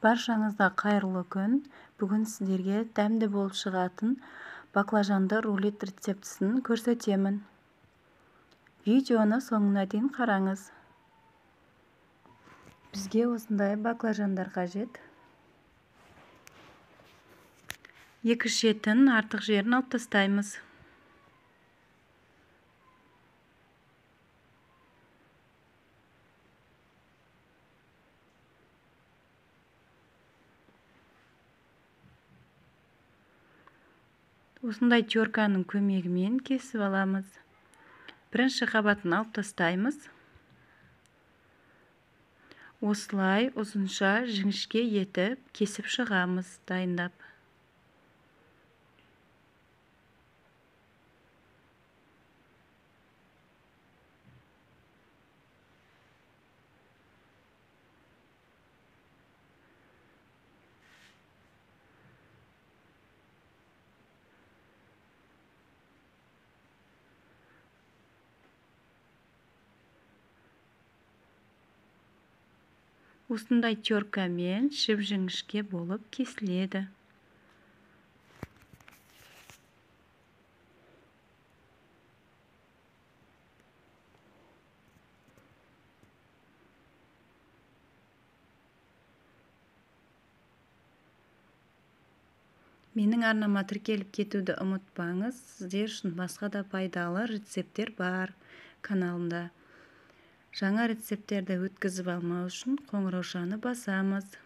Баршаңызға қайырлы күн. Бүгін сіздерге дәмді болып шығатын баклажанды рулет рецептісін көрсетемін. Видеоны соңына дейін қараңыз. Бізге осындай баклажандар қажет. Екі шетін артық жерін алып тастаймыз. Осындай терканың көмегімен кесіп аламыз. Бірінші қабатын алып тастаймыз. Осылай ұзынша жіңішке етіп кесіп шығамыз дайындап. Осындай теркамен жіп-жіңішке болып кесіледі. Менің арнама тіркеліп кетуді ұмытпаңыз. Сіздер үшін басқа да пайдалы рецепттер бар каналымда. Жаңа рецепттерді өткізіп алмау үшін қоңыраушаны басамыз.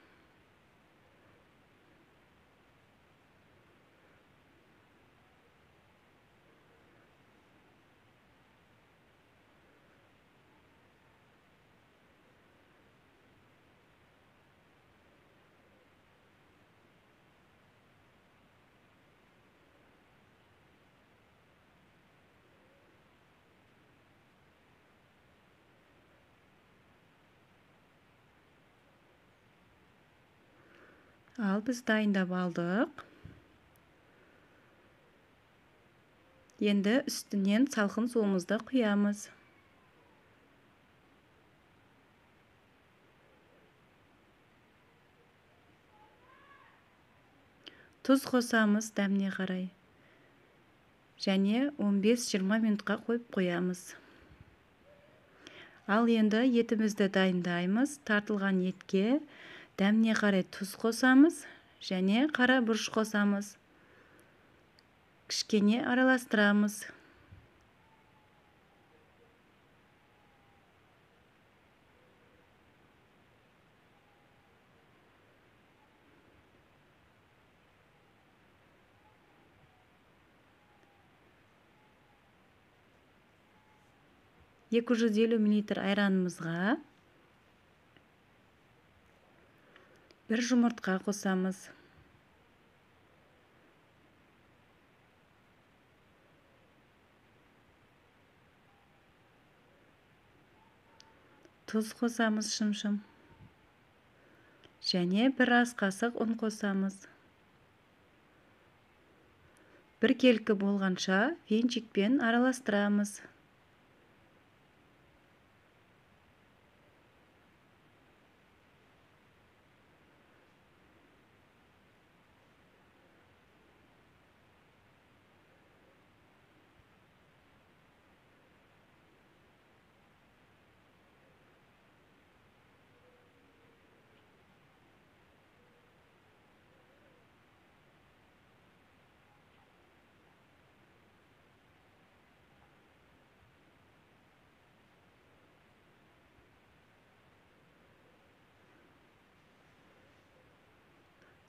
Ал біз дайындап алдық. Енді үстінен салқын суымызды құямыз. Тұз қосамыз дәміне қарай. Және 15-20 минутқа қойып қоямыз. Ал енді етімізді дайындаймыз. Тартылған етке дәміне қарай тұз қосамыз және қара бұрыш қосамыз. Кішкене араластырамыз. Екі 250 мл айранымызға бір жұмыртқа қосамыз. Тұз қосамыз шым-шым. Және бір ас қасық ұн қосамыз. Бір келкі болғанша венчикпен араластырамыз.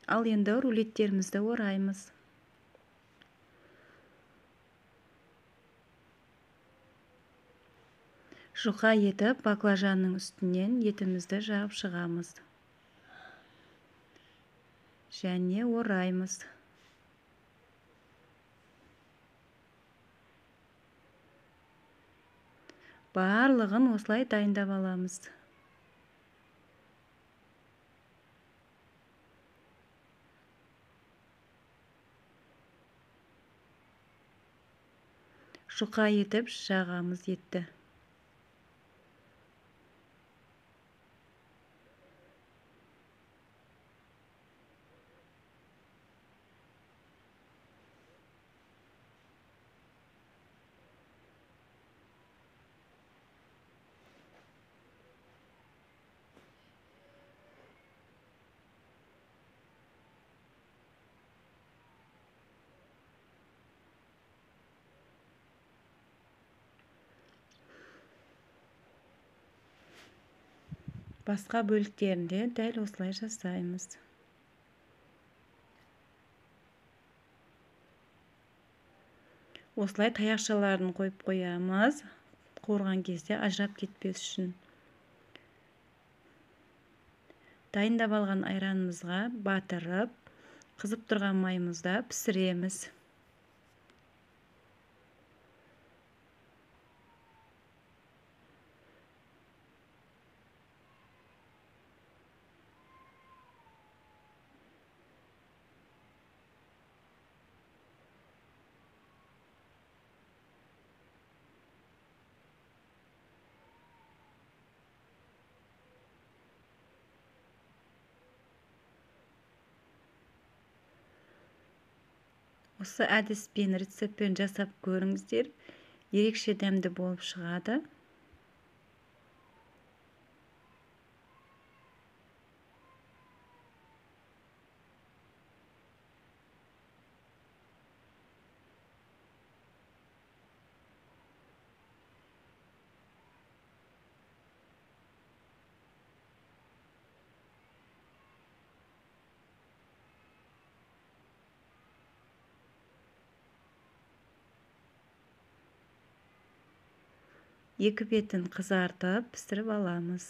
Ал енді рулеттерімізді ораймыз. Жұқа етіп баклажанның үстінен етімізді жағып шығамыз. Және ораймыз. Барлығын осылай дайындап аламыз. Жұқа етіп жағамыз етті. Басқа бөліктерінде дәл осылай жасаймыз. Осылай таяқшаларын қойып қоямыз, қуырған кезде ажырап кетпес үшін. Дайындап алған айранымызға батырып, қызып тұрған майымызда пісіреміз. Осы әдіспен, рецептпен жасап көріңіздер, ерекше дәмді болып шығады. Екі бетін қызартып, пісіріп аламыз.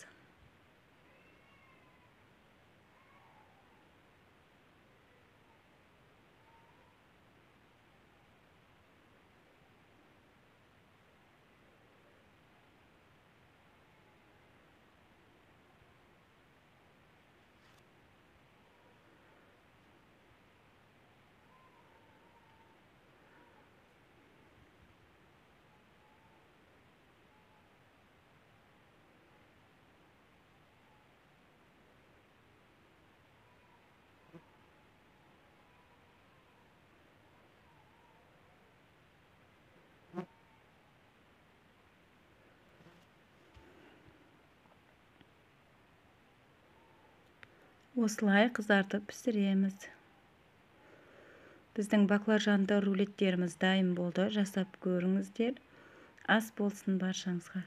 Осылай қызартып пісіреміз. Біздің баклажанды рулеттеріміз дайын болды. Жасап көріңіздер. Ас болсын баршаңызға.